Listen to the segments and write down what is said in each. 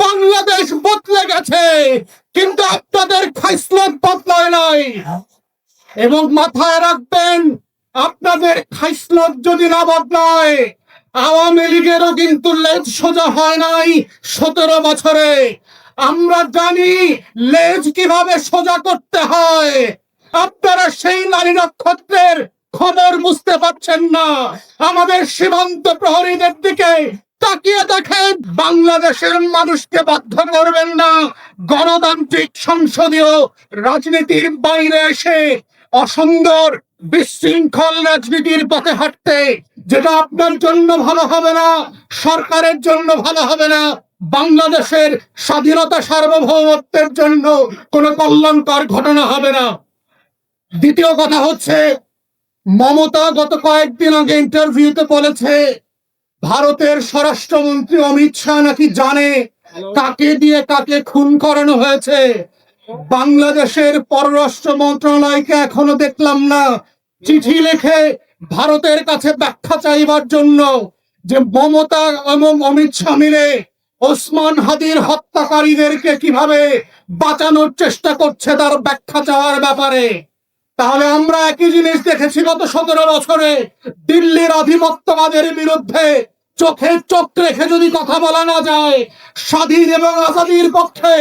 বাংলাদেশ বদলে গেছে, কিন্তু আপনাদের খাইসলত বদলায় নাই। এবং মাথায় রাখবেন, আপনাদের খাইসলত যদি না বদলায়, আওয়ামী লীগেরও কিন্তু লেজ সোজা হয় নাই 17 বছরে। আমরা জানি লেজ কিভাবে সোজা করতে হয়। আপনারা সেই নারী নক্ষত্রের খবর বুঝতে পারছেন না। আমাদের সীমান্ত প্রহরীদের দিকে তাকিয়ে দেখেন। বাংলাদেশের মানুষকে বাধ্য করবেন না গণতান্ত্রিক সংসদীয় রাজনীতির বাইরে এসে অসুন্দর বিশৃঙ্খল রাজনীতির পথে হাঁটতে, যেটা আপনার জন্য ভালো হবে না, সরকারের জন্য ভালো হবে না, বাংলাদেশের স্বাধীনতা সার্বভৌমত্বের জন্য কোনো কল্যাণকর ঘটনা হবে না। দ্বিতীয় কথা হচ্ছে, মমতা গত কয়েকদিন আগে ইন্টারভিউতে বলেছে ভারতের স্বরাষ্ট্রমন্ত্রী অমিত শাহ নাকি জানে কাকে দিয়ে কাকে খুন করানো হয়েছে। বাংলাদেশের পররাষ্ট্র মন্ত্রণালয়কে এখনো দেখলাম না চিঠি লিখে ভারতের কাছে ব্যাখ্যা চাইবার জন্য যে মমতা এবং অমিত শাহ মিলে ওসমান হাদির হত্যাকারীদেরকে কিভাবে বাঁচানোর চেষ্টা করছে তার ব্যাখ্যা চাওয়ার ব্যাপারে। তাহলে আমরা একই জিনিস দেখেছি গত 17 বছরে। দিল্লির আধিপত্যবাদের বিরুদ্ধে চোখে চোখ রেখে যদি কথা বলা না যায়, স্বাধীন এবং আজাদির পক্ষে,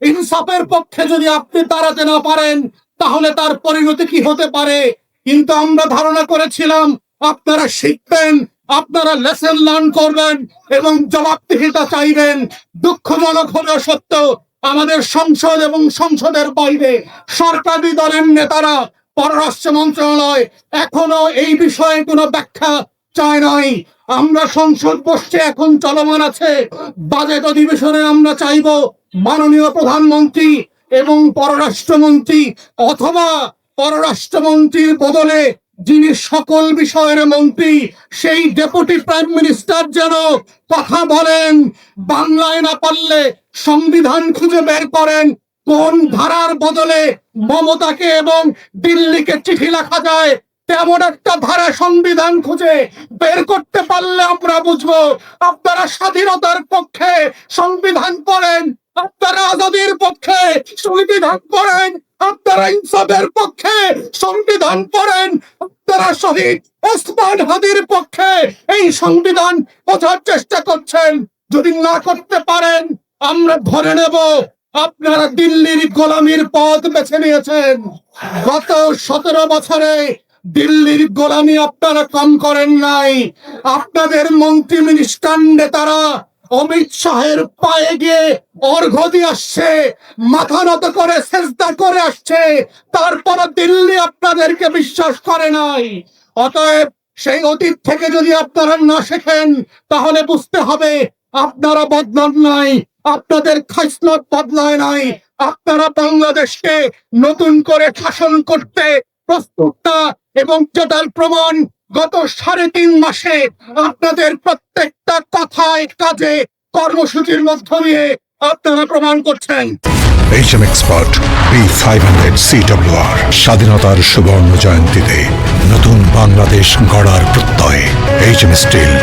ইনসাফের পক্ষে যদি আপনি দাঁড়াতে না পারেন, তাহলে তার পরিণতি কি হতে পারে। কিন্তু আমরা ধারণা করেছিলাম আপনারা শিখবেন, আপনারা লেসন লার্ন করবেন এবং জবাবদিহিতা চাইবেন। দুঃখজনক হলেও সত্য, আমাদের সংসদ এবং সংসদের বাইরে সরকারি দলের নেতারা, পররাষ্ট্র মন্ত্রণালয় এখনো এই বিষয়ে কোনো ব্যাখ্যা চায় নাই। আমরা সংসদ বসছে, এখন চলমান আছে, বাজেট অধিবেশনে আমরা চাইব মাননীয় প্রধানমন্ত্রী এবং পররাষ্ট্রমন্ত্রী অথবা পররাষ্ট্রমন্ত্রীর বদলে যিনি সকল বিষয়ের মন্ত্রী, সেই ডেপুটি প্রাইম মিনিস্টার যেন কথা বলেন। বাংলায় না পারলে সংবিধান খুঁজে বের করেন কোন ধারার বদলে মমতাকে এবং দিল্লিকে চিঠি লেখা যায়। তেমন একটা ধারা সংবিধান খুঁজে বের করতে পারলে আমরা বুঝবো আপনারা স্বাধীনতার পক্ষে সংবিধান পড়েন, আপনারা আজাদির পক্ষে সংবিধান পড়েন, আপনারা ইনসাফের পক্ষে সংবিধান পড়েন, আপনারা শহীদ ওসমান হাদির পক্ষে এই সংবিধান বোঝার চেষ্টা করছেন। যদি না করতে পারেন, আমরা ধরে নেব আপনারা দিল্লির গোলামির পথ বেছে নিয়েছেন। গত 17 বছরে দিল্লির গোলামি আপনারা কম করেন নাই। আপনাদের মন্ত্রী মিনিস্টার নেতারা অমিত শাহের পায়ে গিয়ে অর্ঘ্য দিয়ে আসছে, মাথা নত করে সেজদা করে আসছে, তারপর দিল্লি আপনাদেরকে বিশ্বাস করে নাই। অতএব সেই অতীত থেকে যদি আপনারা না শেখেন, তাহলে বুঝতে হবে আপনারা বদলান নাই, আপনাদের খাইসলত বদলায় নাই। আপনারা বাংলাদেশকে নতুন করে শাসন করতে প্রস্তুত না, এবং যেটার প্রমাণ গত 3.5 মাসে আপনাদের প্রত্যেকটা কথায়, কাজে, কর্মসূচির মধ্য দিয়ে আপনারা প্রমাণ করছেন। HM Expert B500 CWR স্বাধীনতার সুবর্ণ জয়ন্তীতে নতুন বাংলাদেশ গড়ার প্রত্যয়। HM Steel।